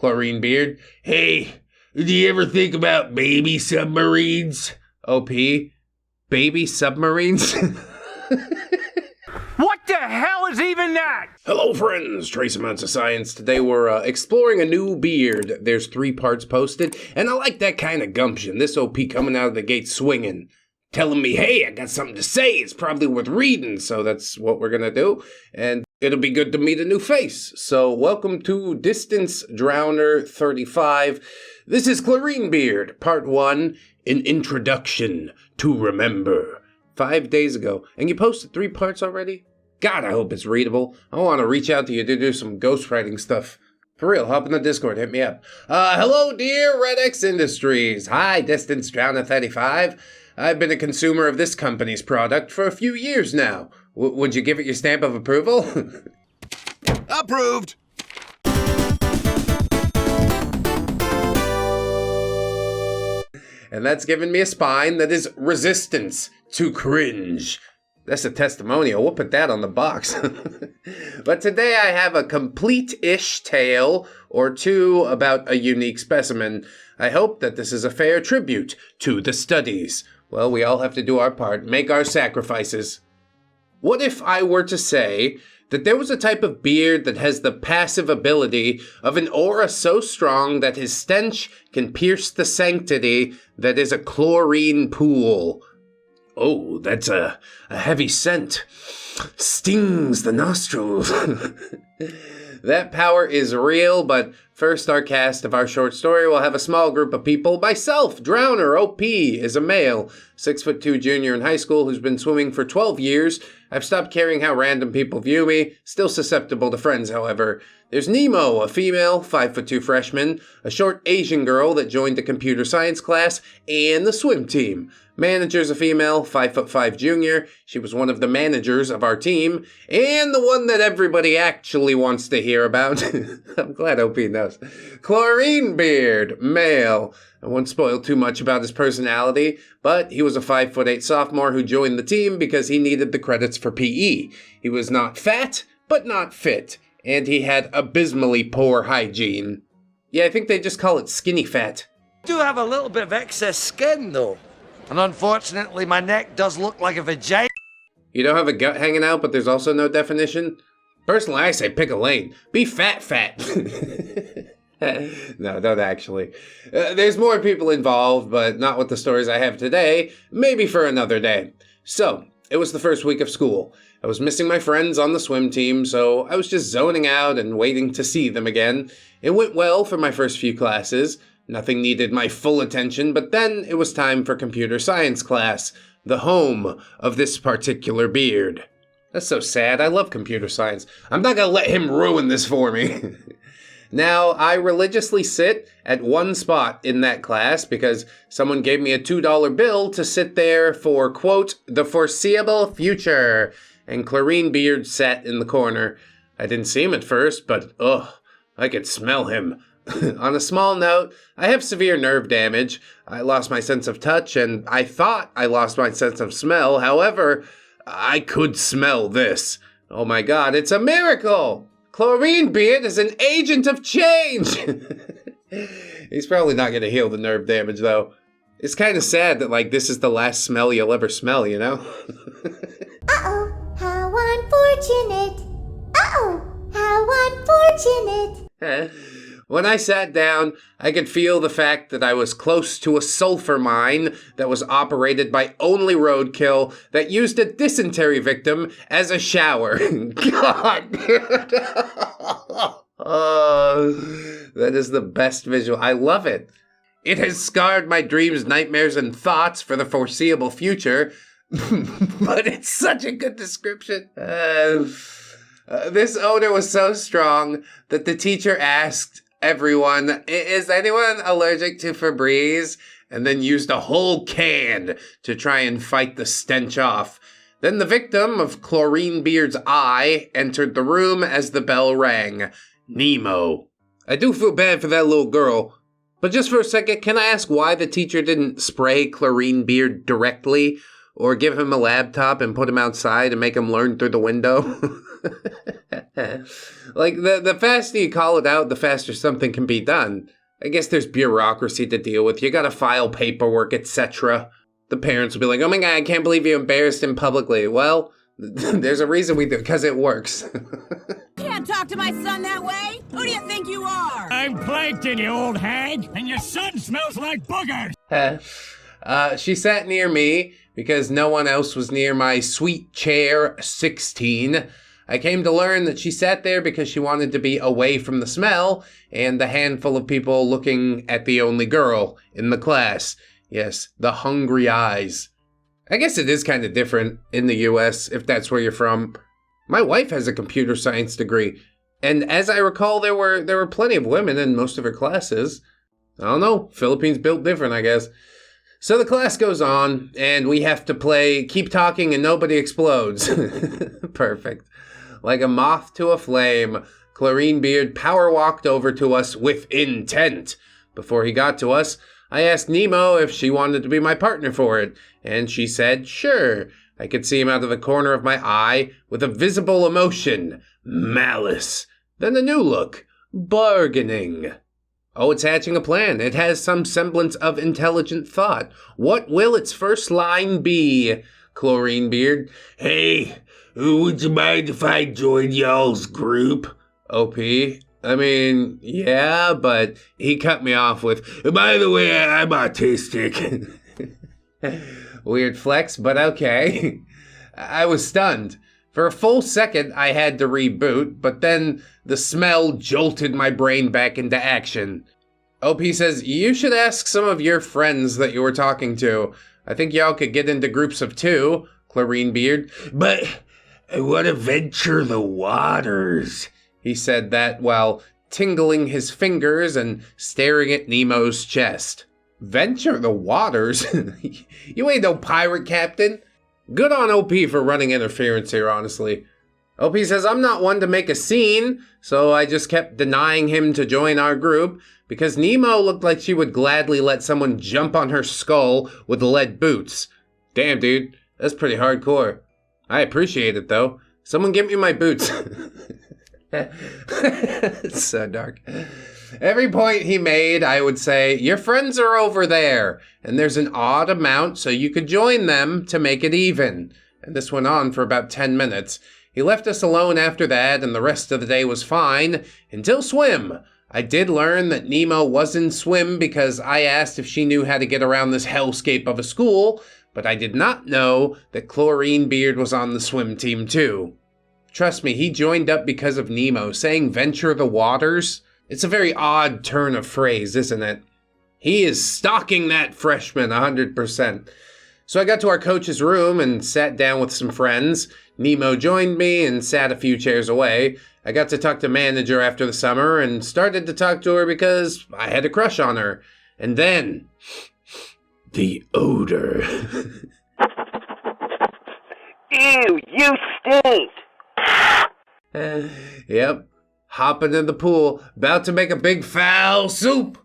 Chlorine Beard. Hey, do you ever think about baby submarines? OP, baby submarines? What the hell is even that? Hello friends, trace amounts of science. Today we're exploring a new beard. There's 3 parts posted, and I like that kind of gumption. This OP coming out of the gate swinging, telling me, hey, I got something to say. It's probably worth reading, so that's what we're gonna do. And it'll be good to meet a new face. So welcome to Distance Drowner 35. This is Chlorine Beard, Part 1, An Introduction to Remember. 5 days ago, and you posted 3 parts already? God, I hope it's readable. I want to reach out to you to do some ghostwriting stuff. For real, hop in the Discord, hit me up. Hello, dear ReddX Industries. Hi, Distance Drowner 35. I've been a consumer of this company's product for a few years now. Would you give it your stamp of approval? Approved! And that's given me a spine that is resistance to cringe. That's a testimonial. We'll put that on the box. But today I have a complete-ish tale or 2 about a unique specimen. I hope that this is a fair tribute to the studies. Well, we all have to do our part, make our sacrifices. What if I were to say that there was a type of beard that has the passive ability of an aura so strong that his stench can pierce the sanctity that is a chlorine pool? Oh, that's a heavy scent. Stings the nostrils. That power is real, but first our cast of our short story will have a small group of people. Myself, Drowner, OP, is a male, 6'2" junior in high school who's been swimming for 12 years. I've stopped caring how random people view me, still susceptible to friends, however. There's Nemo, a female, 5'2" freshman, a short Asian girl that joined the computer science class, and the swim team. Manager's a female, 5'5" junior. She was one of the managers of our team, and the one that everybody actually wants to hear about. I'm glad OP knows. Chlorine Beard, male. I won't spoil too much about his personality, but he was a 5'8" sophomore who joined the team because he needed the credits for PE. He was not fat, but not fit, and he had abysmally poor hygiene. Yeah, I think they just call it skinny fat. I do have a little bit of excess skin, though. And unfortunately, my neck does look like a vagina. You don't have a gut hanging out, but there's also no definition? Personally, I say pick a lane. Be fat. No, don't actually. There's more people involved, but not with the stories I have today. Maybe for another day. So, it was the first week of school. I was missing my friends on the swim team, so I was just zoning out and waiting to see them again. It went well for my first few classes. Nothing needed my full attention, but then it was time for computer science class, the home of this particular beard. That's so sad. I love computer science. I'm not gonna let him ruin this for me. Now, I religiously sit at one spot in that class because someone gave me a $2 bill to sit there for, quote, the foreseeable future. And Chlorine Beard sat in the corner. I didn't see him at first, but, I could smell him. On a small note, I have severe nerve damage. I lost my sense of touch, and I thought I lost my sense of smell. However, I could smell this. Oh my god, it's a miracle! Chlorine Beard is an agent of change! He's probably not going to heal the nerve damage, though. It's kind of sad that, this is the last smell you'll ever smell, you know? Uh-oh, how unfortunate! Uh-oh, how unfortunate! When I sat down, I could feel the fact that I was close to a sulfur mine that was operated by only roadkill that used a dysentery victim as a shower. God! That is the best visual. I love it. It has scarred my dreams, nightmares, and thoughts for the foreseeable future. But it's such a good description. This odor was so strong that the teacher asked everyone, is anyone allergic to Febreze? And then used a whole can to try and fight the stench off. Then the victim of Chlorine Beard's eye entered the room as the bell rang. Nemo. I do feel bad for that little girl. But just for a second, can I ask why the teacher didn't spray Chlorine Beard directly? Or give him a laptop and put him outside and make him learn through the window. Like, the faster you call it out, the faster something can be done. I guess there's bureaucracy to deal with. You gotta file paperwork, etc. The parents will be like, oh my god, I can't believe you embarrassed him publicly. Well, there's a reason we do, because it works. Can't talk to my son that way. Who do you think you are? I'm Plankton, you old hag, and your son smells like boogers. She sat near me because no one else was near my sweet chair 16. I came to learn that she sat there because she wanted to be away from the smell and the handful of people looking at the only girl in the class. Yes, the hungry eyes. I guess it is kind of different in the US, if that's where you're from. My wife has a computer science degree, and as I recall, there were plenty of women in most of her classes. I don't know, Philippines built different, I guess. So the class goes on, and we have to play Keep Talking and Nobody Explodes. Perfect. Like a moth to a flame, Chlorine Beard power walked over to us with intent. Before he got to us, I asked Nemo if she wanted to be my partner for it, and she said sure. I could see him out of the corner of my eye with a visible emotion, malice. Then a new look, bargaining. Oh, it's hatching a plan. It has some semblance of intelligent thought. What will its first line be? Chlorine Beard. Hey, would you mind if I joined y'all's group? OP. I mean, yeah, but he cut me off with, by the way, I'm autistic. Weird flex, but okay. I was stunned. For a full second, I had to reboot, but then the smell jolted my brain back into action. OP says, you should ask some of your friends that you were talking to. I think y'all could get into groups of 2, Chlorine Beard. But I want to venture the waters. He said that while tingling his fingers and staring at Nemo's chest. Venture the waters? You ain't no pirate captain. Good on OP for running interference here, honestly. OP says, I'm not one to make a scene, so I just kept denying him to join our group because Nemo looked like she would gladly let someone jump on her skull with lead boots. Damn, dude, that's pretty hardcore. I appreciate it, though. Someone get me my boots. It's so dark. Every point he made, I would say, your friends are over there, and there's an odd amount so you could join them to make it even. And this went on for about 10 minutes. He left us alone after that, and the rest of the day was fine, until swim. I did learn that Nemo was in swim because I asked if she knew how to get around this hellscape of a school, but I did not know that Chlorine Beard was on the swim team too. Trust me, he joined up because of Nemo, saying venture the waters. It's a very odd turn of phrase, isn't it? He is stalking that freshman 100%. So I got to our coach's room and sat down with some friends. Nemo joined me and sat a few chairs away. I got to talk to manager after the summer and started to talk to her because I had a crush on her. And then, the odor. Ew, you stink! Yep. Hopping in the pool, about to make a big foul soup.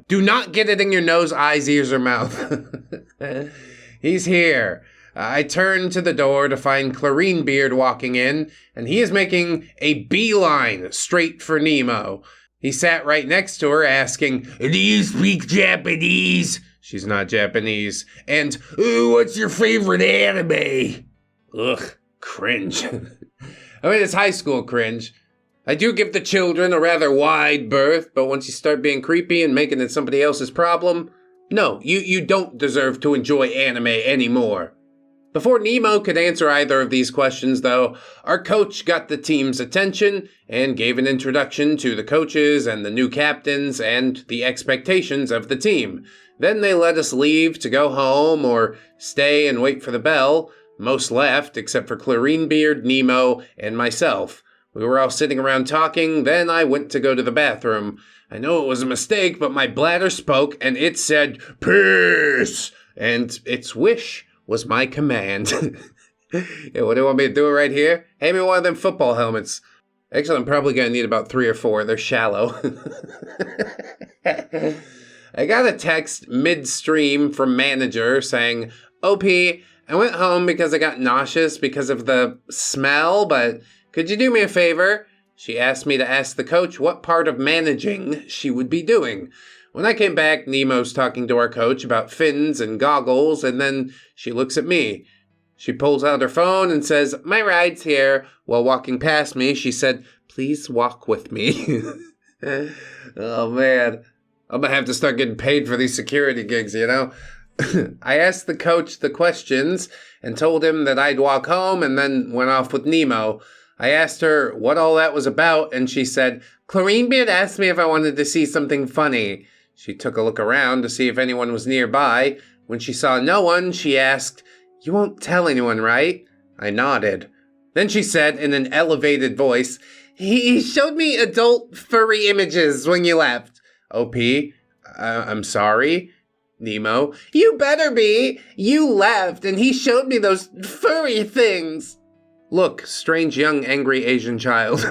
Do not get it in your nose, eyes, ears, or mouth. He's here. I turned to the door to find Chlorine Beard walking in, and he is making a beeline straight for Nemo. He sat right next to her, asking, do you speak Japanese? She's not Japanese. And, what's your favorite anime? Ugh, cringe. I mean, it's high school cringe. I do give the children a rather wide berth, but once you start being creepy and making it somebody else's problem, no, you don't deserve to enjoy anime anymore. Before Nemo could answer either of these questions, though, our coach got the team's attention and gave an introduction to the coaches and the new captains and the expectations of the team. Then they let us leave to go home or stay and wait for the bell. Most left, except for Chlorine Beard, Nemo, and myself. We were all sitting around talking, then I went to go to the bathroom. I know it was a mistake, but my bladder spoke, and it said, piss! And its wish was my command. Yeah, what do you want me to do right here? Hand me one of them football helmets. Actually, I'm probably going to need about 3 or 4. They're shallow. I got a text midstream from manager saying, OP, I went home because I got nauseous because of the smell, but could you do me a favor? She asked me to ask the coach what part of managing she would be doing. When I came back, Nemo's talking to our coach about fins and goggles, and then she looks at me. She pulls out her phone and says, "My ride's here." While walking past me, she said, "Please walk with me." Oh, man. I'm going to have to start getting paid for these security gigs, you know? I asked the coach the questions and told him that I'd walk home and then went off with Nemo. I asked her what all that was about, and she said, "Chlorine Beard asked me if I wanted to see something funny." She took a look around to see if anyone was nearby. When she saw no one, she asked, "You won't tell anyone, right?" I nodded. Then she said in an elevated voice, He showed me adult furry images when you left." OP, I'm sorry. Nemo, "You better be. You left and he showed me those furry things." Look, strange young angry Asian child.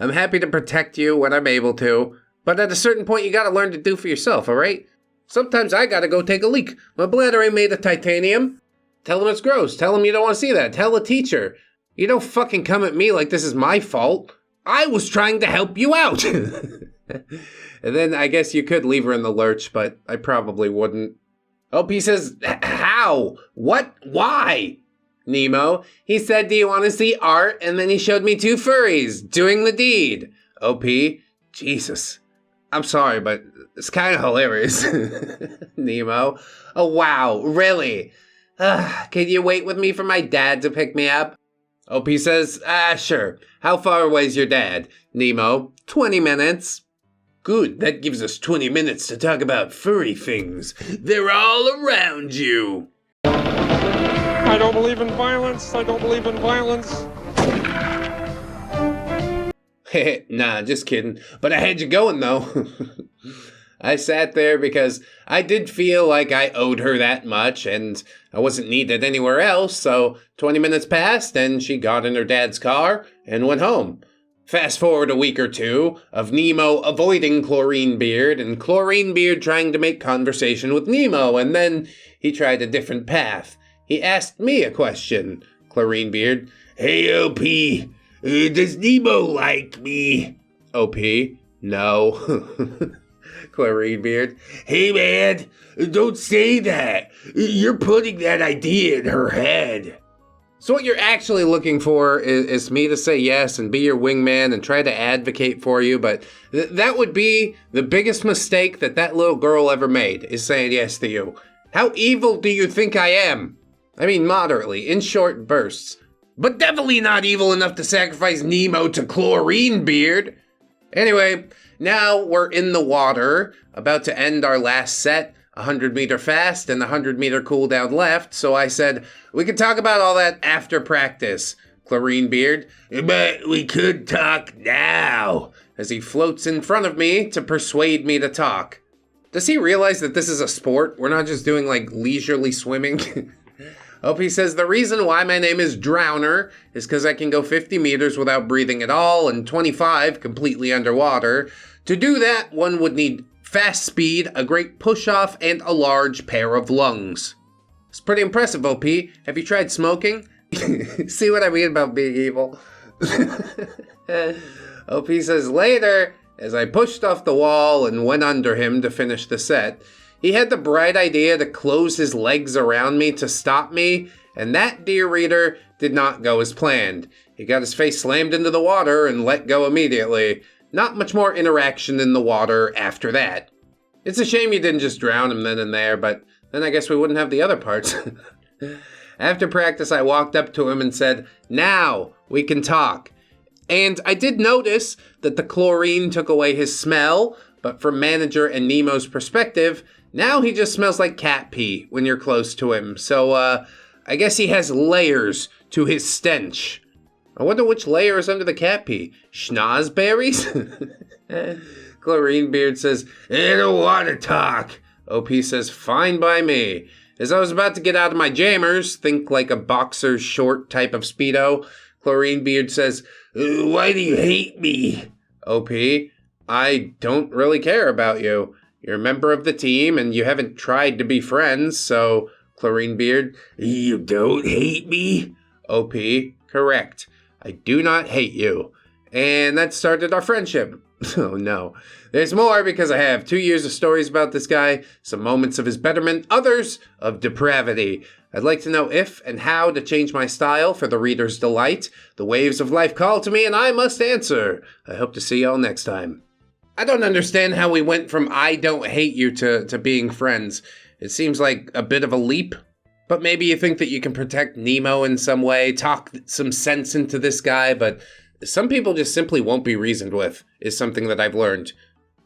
I'm happy to protect you when I'm able to, but at a certain point you gotta learn to do for yourself, alright? Sometimes I gotta go take a leak. My bladder ain't made of titanium. Tell him it's gross. Tell him you don't want to see that. Tell a teacher. You don't fucking come at me like this is my fault. I was trying to help you out. And then I guess you could leave her in the lurch, but I probably wouldn't. OP says, "How? What? Why?" Nemo, he said, "Do you want to see art?" And then he showed me two furries doing the deed. OP, Jesus. I'm sorry, but it's kind of hilarious. Nemo, oh wow, really? Can you wait with me for my dad to pick me up? OP says, sure. How far away is your dad? Nemo, 20 minutes. Good, that gives us 20 minutes to talk about furry things. They're all around you. I don't believe in violence. I don't believe in violence. Nah, just kidding. But I had you going, though. I sat there because I did feel like I owed her that much, and I wasn't needed anywhere else, so 20 minutes passed, and she got in her dad's car and went home. Fast forward a week or two of Nemo avoiding Chlorine Beard, and Chlorine Beard trying to make conversation with Nemo, and then he tried a different path. He asked me a question. Chlorine Beard, "Hey, OP, does Nemo like me?" OP, no. Chlorine Beard, "Hey man, don't say that. You're putting that idea in her head." So what you're actually looking for is me to say yes and be your wingman and try to advocate for you, but that would be the biggest mistake that little girl ever made, is saying yes to you. How evil do you think I am? I mean, moderately, in short bursts. But definitely not evil enough to sacrifice Nemo to Chlorine Beard. Anyway, now we're in the water, about to end our last set, 100-meter fast and 100-meter cooldown left, so I said, we could talk about all that after practice. Chlorine Beard, "But we could talk now," as he floats in front of me to persuade me to talk. Does he realize that this is a sport? We're not just doing, like, leisurely swimming? OP says, "The reason why my name is Drowner is because I can go 50 meters without breathing at all and 25 completely underwater. To do that, one would need fast speed, a great push-off, and a large pair of lungs." It's pretty impressive, OP. Have you tried smoking? See what I mean about being evil? OP says, later, as I pushed off the wall and went under him to finish the set, he had the bright idea to close his legs around me to stop me, and that, dear reader, did not go as planned. He got his face slammed into the water and let go immediately. Not much more interaction in the water after that. It's a shame you didn't just drown him then and there, but then I guess we wouldn't have the other parts. After practice, I walked up to him and said, "Now we can talk." And I did notice that the chlorine took away his smell, but from Manager and Nemo's perspective, now he just smells like cat pee when you're close to him. So, I guess he has layers to his stench. I wonder which layer is under the cat pee. Schnozberries? Chlorine Beard says, "I don't want to talk." OP says, "Fine by me." As I was about to get out of my jammers, think like a boxer's short type of Speedo, Chlorine Beard says, "Why do you hate me?" OP, I don't really care about you. You're a member of the team and you haven't tried to be friends, so Chlorine Beard. You don't hate me? OP, correct. I do not hate you. And that started our friendship. Oh no. There's more because I have 2 years of stories about this guy, some moments of his betterment, others of depravity. I'd like to know if and how to change my style for the reader's delight. The waves of life call to me and I must answer. I hope to see y'all next time. I don't understand how we went from I don't hate you to being friends. It seems like a bit of a leap. But maybe you think that you can protect Nemo in some way, talk some sense into this guy, but some people just simply won't be reasoned with, is something that I've learned.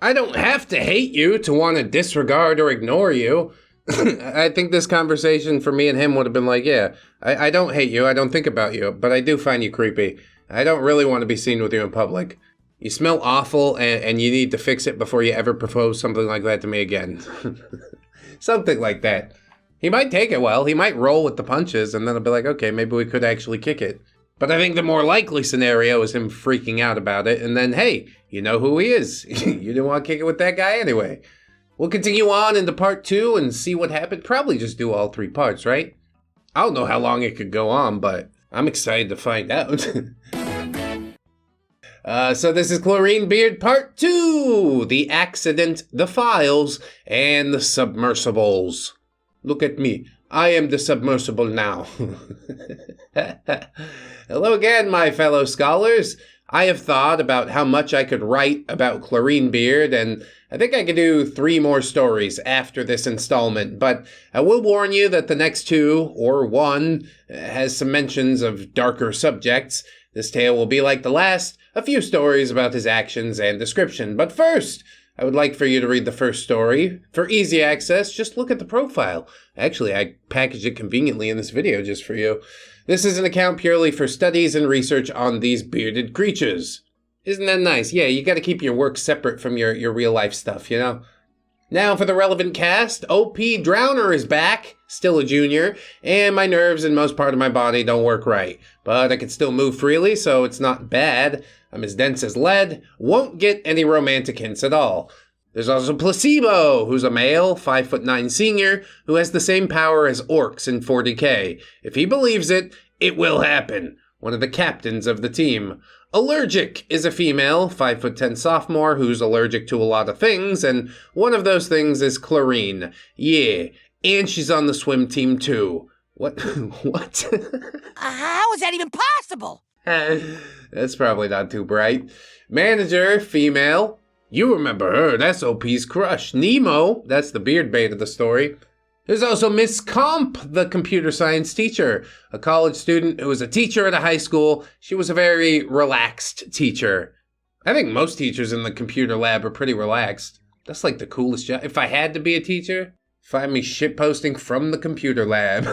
I don't have to hate you to want to disregard or ignore you. I think this conversation for me and him would have been like, yeah, I don't hate you, I don't think about you, but I do find you creepy. I don't really want to be seen with you in public. You smell awful, and you need to fix it before you ever propose something like that to me again. Something like that. He might take it well, he might roll with the punches, and then I'll be like, okay, maybe we could actually kick it. But I think the more likely scenario is him freaking out about it, and then, hey, you know who he is. You didn't want to kick it with that guy anyway. We'll continue on into part 2 and see what happened. Probably just do all 3 parts, right? I don't know how long it could go on, but I'm excited to find out. So this is Chlorine Beard Part 2! The Accident, the Files, and the Submersibles. Look at me. I am the submersible now. Hello again, my fellow scholars. I have thought about how much I could write about Chlorine Beard, and I think I could do 3 more stories after this installment, but I will warn you that the next 2, or 1, has some mentions of darker subjects. This tale will be like the last, a few stories about his actions and description. But first, I would like for you to read the first story. For easy access, just look at the profile. Actually, I packaged it conveniently in this video just for you. This is an account purely for studies and research on these bearded creatures. Isn't that nice? Yeah, you gotta keep your work separate from your real life stuff, you know? Now for the relevant cast, OP Drowner is back, still a junior, and my nerves and most part of my body don't work right. But I can still move freely, so it's not bad. I'm as dense as lead, won't get any romantic hints at all. There's also Placebo, who's a male, 5'9" senior, who has the same power as orcs in 40K. If he believes it, it will happen. One of the captains of the team. Allergic is a female, 5'10" sophomore, who's allergic to a lot of things, and one of those things is chlorine. Yeah, and she's on the swim team too. What? What? How is that even possible? That's probably not too bright. Manager, female. You remember her, that's OP's crush. Nemo, that's the beard bait of the story. There's also Miss Comp, the computer science teacher, a college student who was a teacher at a high school. She was a very relaxed teacher. I think most teachers in the computer lab are pretty relaxed. That's like the coolest job. If I had to be a teacher, find me shitposting from the computer lab.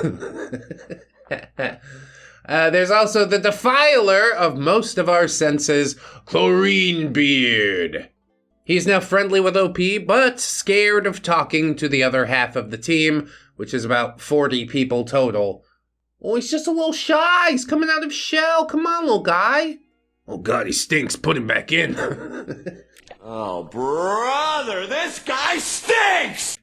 There's also the defiler of most of our senses, Chlorine Beard. He's now friendly with OP, but scared of talking to the other half of the team, which is about 40 people total. Oh, he's just a little shy. He's coming out of shell. Come on, little guy. Oh, God, he stinks. Put him back in. Oh, brother, this guy stinks!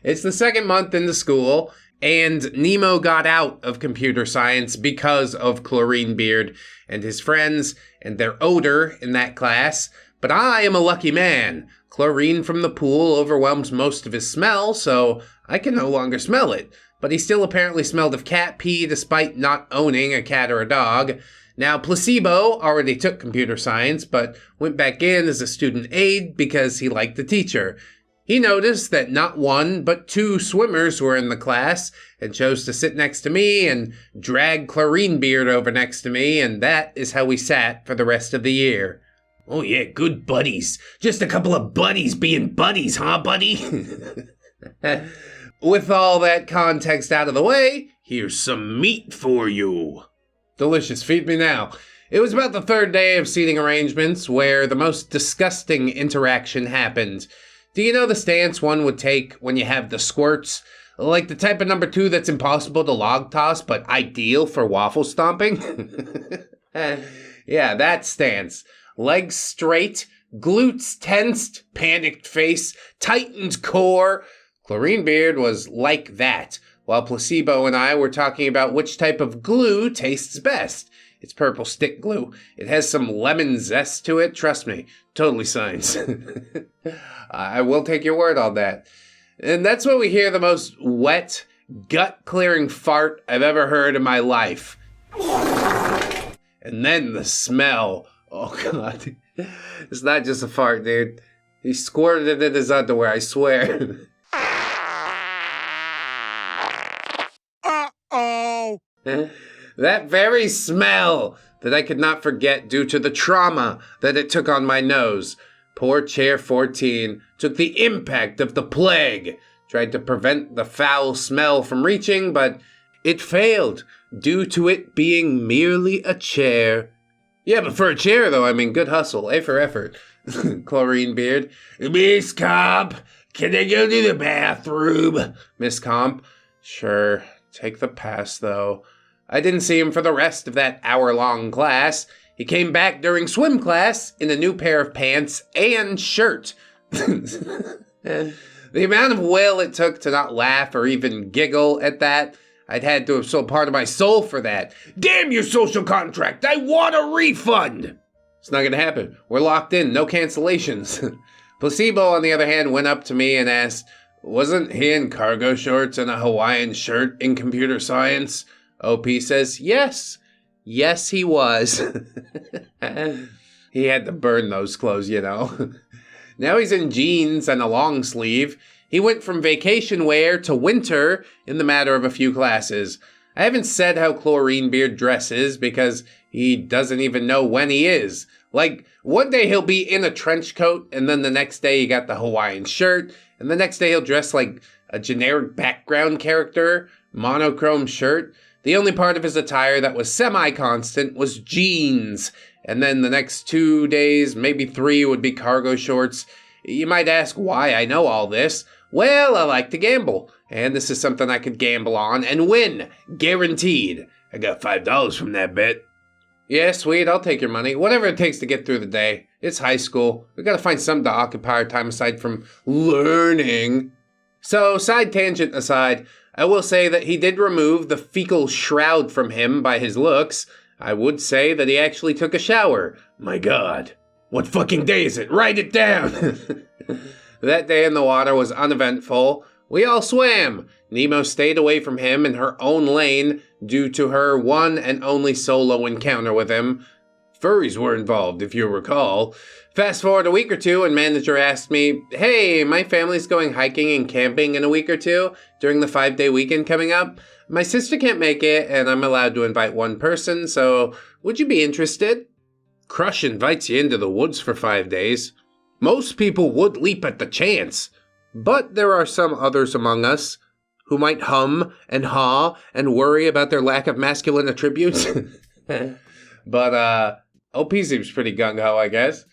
It's the second month into school, and Nemo got out of computer science because of Chlorine Beard and his friends and their odor in that class. But I am a lucky man. Chlorine from the pool overwhelms most of his smell, so I can no longer smell it. But he still apparently smelled of cat pee despite not owning a cat or a dog. Now, Placebo already took computer science, but went back in as a student aide because he liked the teacher. He noticed that not 1, but 2 swimmers were in the class and chose to sit next to me and drag Chlorine Beard over next to me, and that is how we sat for the rest of the year. Oh yeah, good buddies. Just a couple of buddies being buddies, huh, buddy? With all that context out of the way, here's some meat for you. Delicious, feed me now. It was about the 3rd day of seating arrangements where the most disgusting interaction happened. Do you know the stance one would take when you have the squirts? Like the type of number 2 that's impossible to log toss, but ideal for waffle stomping? Yeah, that stance. Legs straight, glutes tensed, panicked face, tightened core. Chlorine Beard was like that. while Placebo and I were talking about which type of glue tastes best. It's purple stick glue. It has some lemon zest to it. Trust me, totally science. I will take your word on that. And that's when we hear the most wet, gut-clearing fart I've ever heard in my life. And then the smell. Oh, God. It's not just a fart, dude. He squirted it in his underwear, I swear. Uh-oh. That very smell that I could not forget due to the trauma that it took on my nose. Poor Chair 14 took the impact of the plague, tried to prevent the foul smell from reaching, but it failed due to it being merely a chair. Yeah, but for a chair, though, I mean, good hustle. A for effort. Chlorine Beard. Miss Comp, can I go to the bathroom? Miss Comp. Sure. Take the pass, though. I didn't see him for the rest of that hour-long class. He came back during swim class in a new pair of pants and shirt. The amount of will it took to not laugh or even giggle at that, I'd had to have sold part of my soul for that. Damn your social contract! I want a refund! It's not gonna happen. We're locked in, no cancellations. Placebo, on the other hand, went up to me and asked, wasn't he in cargo shorts and a Hawaiian shirt in computer science? OP says, yes. Yes, he was. He had to burn those clothes, you know. Now he's in jeans and a long sleeve. He went from vacation wear to winter in the matter of a few classes. I haven't said how Chlorine Beard dresses because he doesn't even know when he is. Like, one day he'll be in a trench coat, and then the next day he got the Hawaiian shirt, and the next day he'll dress like a generic background character, monochrome shirt. The only part of his attire that was semi-constant was jeans, and then the next 2 days, maybe 3, would be cargo shorts. You might ask why I know all this. Well, I like to gamble, and this is something I could gamble on and win, guaranteed. I got $5 from that bet. Yeah, sweet, I'll take your money. Whatever it takes to get through the day. It's high school. We gotta find something to occupy our time aside from learning. So, side tangent aside, I will say that he did remove the fecal shroud from him by his looks. I would say that he actually took a shower. My God. What fucking day is it? Write it down! That day in the water was uneventful. We all swam. Nemo stayed away from him in her own lane due to her one and only solo encounter with him. Furries were involved, if you recall. Fast forward a week or two, and manager asked me, hey, my family's going hiking and camping in a week or two during the 5-day weekend coming up. My sister can't make it, and I'm allowed to invite one person, so would you be interested? Crush invites you into the woods for 5 days. Most people would leap at the chance, but there are some others among us who might hum and haw and worry about their lack of masculine attributes. But, OP seems pretty gung-ho, I guess.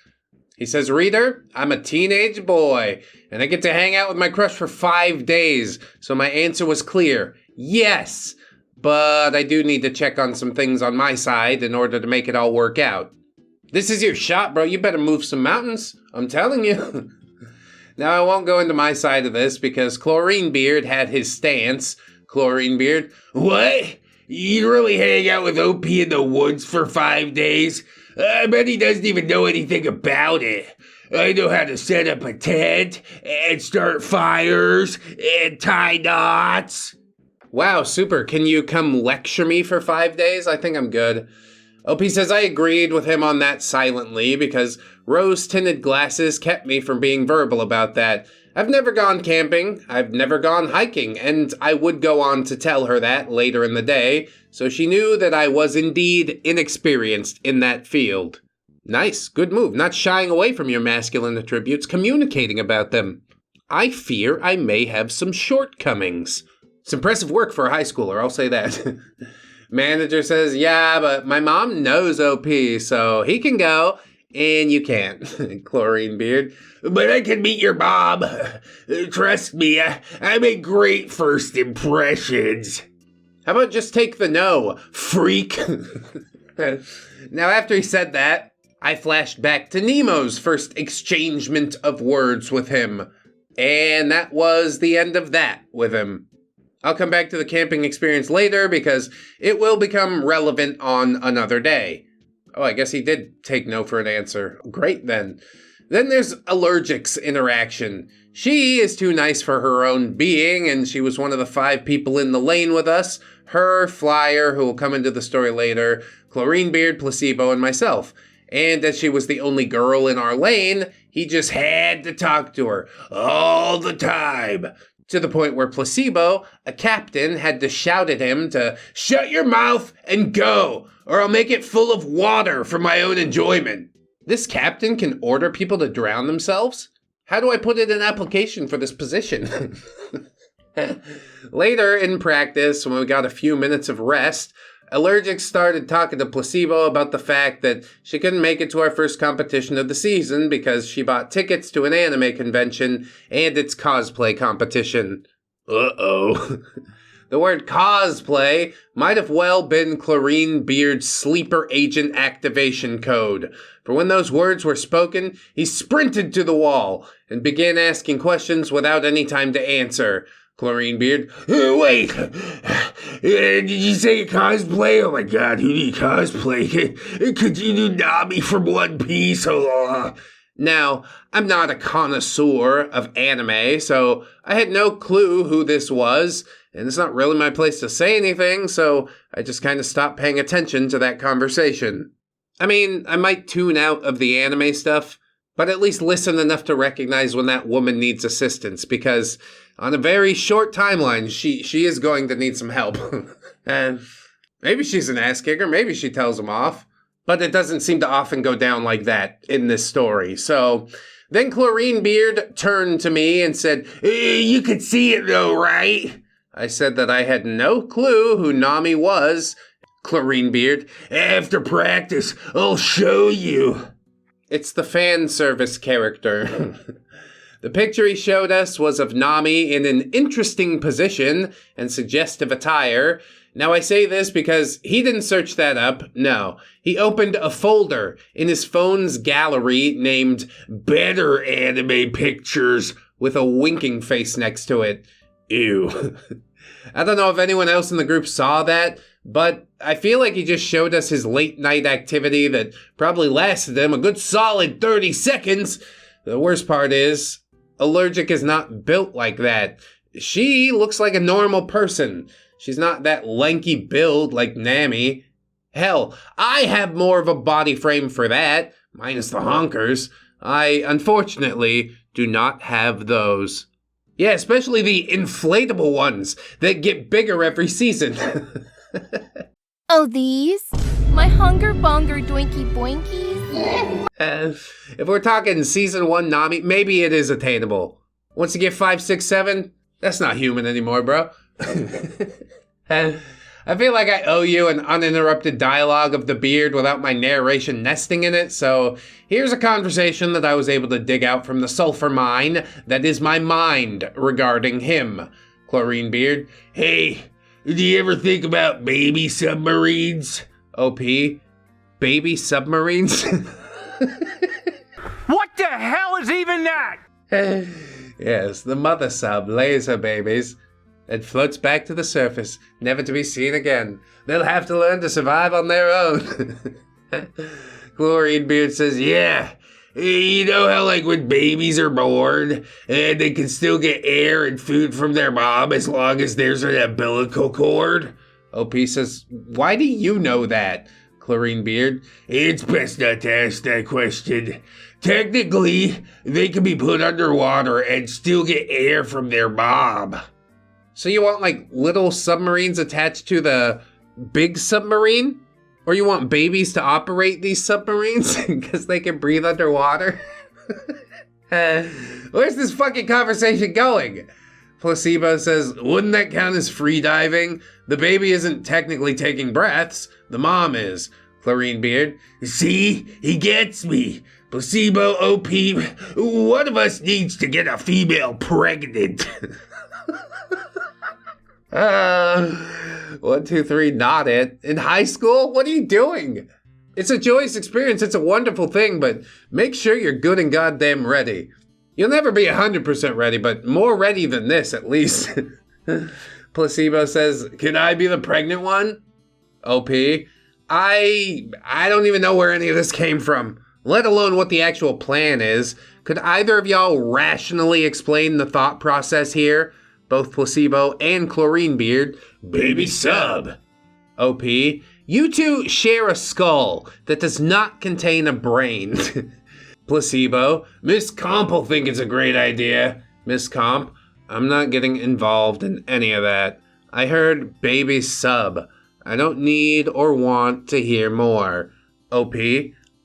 He says, reader, I'm a teenage boy, and I get to hang out with my crush for 5 days, so my answer was clear. Yes, but I do need to check on some things on my side in order to make it all work out. This is your shot, bro. You better move some mountains. I'm telling you. Now, I won't go into my side of this because Chlorine Beard had his stance. Chlorine Beard, what? You really hang out with OP in the woods for 5 days? I bet he doesn't even know anything about it. I know how to set up a tent and start fires and tie knots. Wow, super. Can you come lecture me for 5 days? I think I'm good. OP says I agreed with him on that silently because rose-tinted glasses kept me from being verbal about that. I've never gone camping, I've never gone hiking, and I would go on to tell her that later in the day, so she knew that I was indeed inexperienced in that field. Nice, good move, not shying away from your masculine attributes, communicating about them. I fear I may have some shortcomings. It's impressive work for a high schooler, I'll say that. Manager says, yeah, but my mom knows OP, so he can go, and you can't. Chlorine Beard. But I can meet your mom. Trust me, I make great first impressions. How about just take the no, freak? Now, after he said that, I flashed back to Nemo's first exchangement of words with him. And that was the end of that with him. I'll come back to the camping experience later because it will become relevant on another day. Oh, I guess he did take no for an answer. Great, then. Then there's Allergic's interaction. She is too nice for her own being, and she was one of the 5 people in the lane with us. Her, Flyer, who will come into the story later, Chlorine Beard, Placebo, and myself. And as she was the only girl in our lane, he just had to talk to her all the time. To the point where Placebo, a captain, had to shout at him to shut your mouth and go, or I'll make it full of water for my own enjoyment. This captain can order people to drown themselves? How do I put in an application for this position? Later in practice, when we got a few minutes of rest, Allergic started talking to Placebo about the fact that she couldn't make it to our first competition of the season because she bought tickets to an anime convention and its cosplay competition. Uh-oh. The word cosplay might have well been Chlorine Beard's sleeper agent activation code. For when those words were spoken, he sprinted to the wall and began asking questions without any time to answer. Chlorine Beard, wait, did you say cosplay? Oh my god, who do you cosplay? Could you do Nami from One Piece? Now, I'm not a connoisseur of anime, so I had no clue who this was, and it's not really my place to say anything, so I just kind of stopped paying attention to that conversation. I mean, I might tune out of the anime stuff, but at least listen enough to recognize when that woman needs assistance, because on a very short timeline, she is going to need some help. And maybe she's an ass kicker, maybe she tells him off, but it doesn't seem to often go down like that in this story. So then Chlorine Beard turned to me and said, you could see it though, right? I said that I had no clue who Nami was. Chlorine Beard, after practice, I'll show you. It's the fan service character. The picture he showed us was of Nami in an interesting position and suggestive attire. Now I say this because he didn't search that up. No, he opened a folder in his phone's gallery named Better Anime Pictures with a winking face next to it. Ew. I don't know if anyone else in the group saw that, but I feel like he just showed us his late night activity that probably lasted him a good solid 30 seconds. The worst part is, Allergic is not built like that. She looks like a normal person. She's not that lanky build like Nami. Hell, I have more of a body frame for that, minus the honkers. I, unfortunately, do not have those. Yeah, especially the inflatable ones that get bigger every season. Oh, these? My hunger bonger doinky boinkies? If we're talking season 1 Nami, maybe it is attainable. Once you get 5, 6, 7, that's not human anymore, bro. I feel like I owe you an uninterrupted dialogue of the beard without my narration nesting in it, so here's a conversation that I was able to dig out from the sulfur mine that is my mind regarding him. Chlorine Beard, hey, did you ever think about baby submarines? OP, baby submarines? What the hell is even that? Yes, the mother sub lays her babies and floats back to the surface, never to be seen again. They'll have to learn to survive on their own. Chlorine Beard says, yeah, you know how like when babies are born, and they can still get air and food from their mom as long as there's an umbilical cord? OP says, why do you know that? Chlorine Beard, it's best not to ask that question. Technically, they can be put underwater and still get air from their mom. So you want like little submarines attached to the big submarine? Or you want babies to operate these submarines because they can breathe underwater? Where's this fucking conversation going? Placebo says, wouldn't that count as free diving? The baby isn't technically taking breaths. The mom is. Chlorine Beard, see? He gets me. Placebo, OP, one of us needs to get a female pregnant. 1, 2, 3, not it. In high school? What are you doing? It's a joyous experience. It's a wonderful thing, but make sure you're good and goddamn ready. You'll never be 100% ready, but more ready than this, at least. Placebo says, can I be the pregnant one? OP, I don't even know where any of this came from, let alone what the actual plan is. Could either of y'all rationally explain the thought process here? Both Placebo and Chlorine Beard. Baby sub. OP, you two share a skull that does not contain a brain. Placebo, Miss Comp will think it's a great idea. Miss Comp, I'm not getting involved in any of that. I heard baby sub. I don't need or want to hear more. OP,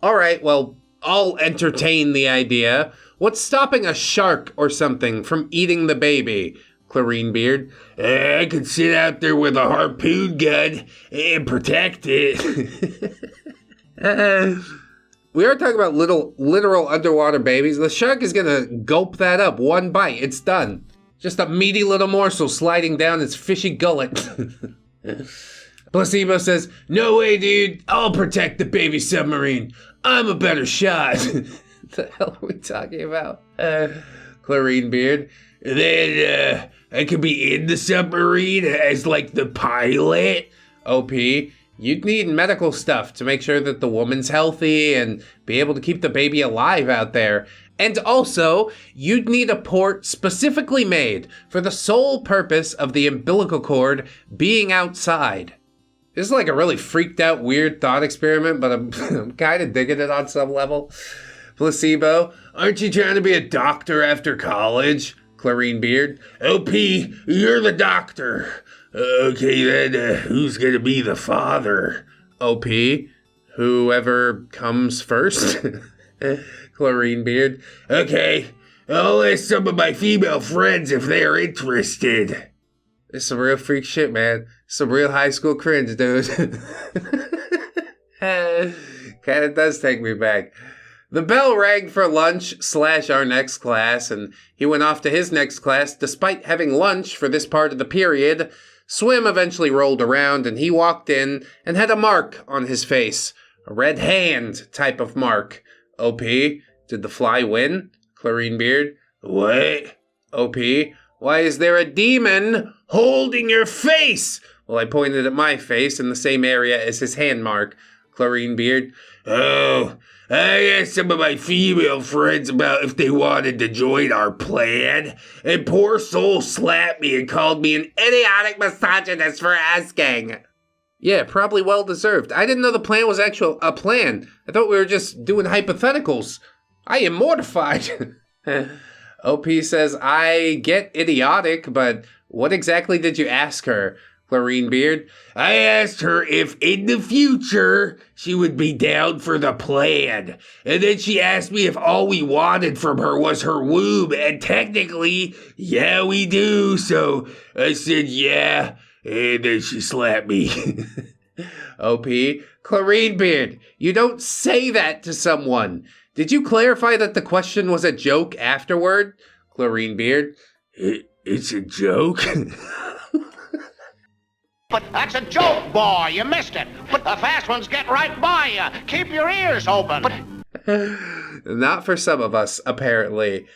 alright, well, I'll entertain the idea. What's stopping a shark or something from eating the baby? Chlorine Beard, I could sit out there with a harpoon gun and protect it. We are talking about literal underwater babies. The shark is gonna gulp that up, one bite, it's done. Just a meaty little morsel sliding down its fishy gullet. Placebo says, no way, dude, I'll protect the baby submarine. I'm a better shot. What the hell are we talking about? Chlorine Beard, then I could be in the submarine as like the pilot. OP, you'd need medical stuff to make sure that the woman's healthy and be able to keep the baby alive out there. And also, you'd need a port specifically made for the sole purpose of the umbilical cord being outside. This is like a really freaked out, weird thought experiment, but I'm kind of digging it on some level. Placebo, aren't you trying to be a doctor after college? Chlorine Beard, OP, you're the doctor. Okay then, who's gonna be the father? OP, whoever comes first. Chlorine Beard, okay, I'll ask some of my female friends if they're interested. It's some real freak shit, man. Some real high school cringe, dude. Kinda does take me back. The bell rang for lunch / our next class, and he went off to his next class despite having lunch for this part of the period. Swim eventually rolled around, and he walked in and had a mark on his face. A red hand type of mark. OP, did the fly win? Chlorine Beard, what? OP, why is there a demon holding your face? Well, I pointed at my face in the same area as his hand mark. Chlorine Beard, oh, I asked some of my female friends about if they wanted to join our plan, and poor soul slapped me and called me an idiotic misogynist for asking. Yeah, probably well deserved. I didn't know the plan was actual a plan. I thought we were just doing hypotheticals. I am mortified. OP says, I get idiotic, but what exactly did you ask her? Chlorine Beard, I asked her if in the future she would be down for the plan. And then she asked me if all we wanted from her was her womb. And technically, yeah, we do. So I said, yeah. And then she slapped me. OP, Chlorine Beard, you don't say that to someone. Did you clarify that the question was a joke afterward? Chlorine Beard, it's a joke? But that's a joke, boy. You missed it. But the fast ones get right by you. Keep your ears open. Not for some of us, apparently.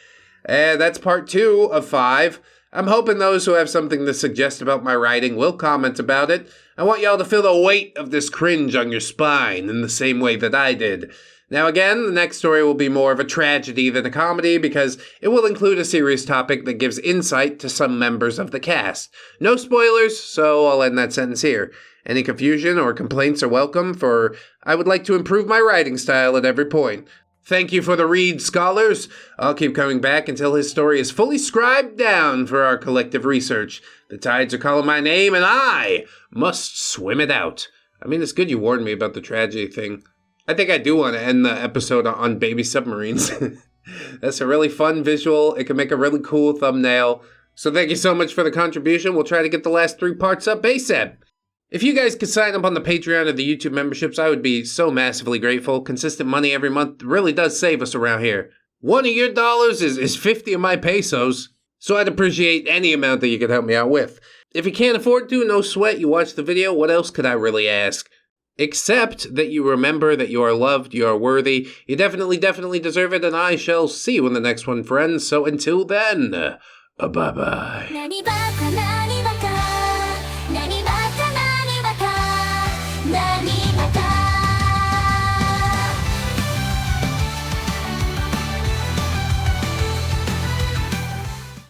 And that's part 2 of 5. I'm hoping those who have something to suggest about my writing will comment about it. I want y'all to feel the weight of this cringe on your spine in the same way that I did. Now again, the next story will be more of a tragedy than a comedy because it will include a serious topic that gives insight to some members of the cast. No spoilers, so I'll end that sentence here. Any confusion or complaints are welcome, for I would like to improve my writing style at every point. Thank you for the read, scholars. I'll keep coming back until his story is fully scribed down for our collective research. The tides are calling my name, and I must swim it out. I mean, it's good you warned me about the tragedy thing. I think I do want to end the episode on baby submarines. That's a really fun visual. It can make a really cool thumbnail. So thank you so much for the contribution. We'll try to get the last 3 parts up ASAP. If you guys could sign up on the Patreon or the YouTube memberships, I would be so massively grateful. Consistent money every month really does save us around here. 1 of your dollars is 50 of my pesos. So I'd appreciate any amount that you could help me out with. If you can't afford to, no sweat, you watch the video, what else could I really ask? Except that you remember that you are loved, you are worthy, you definitely deserve it, and I shall see you in the next one, friends. So until then, bye-bye.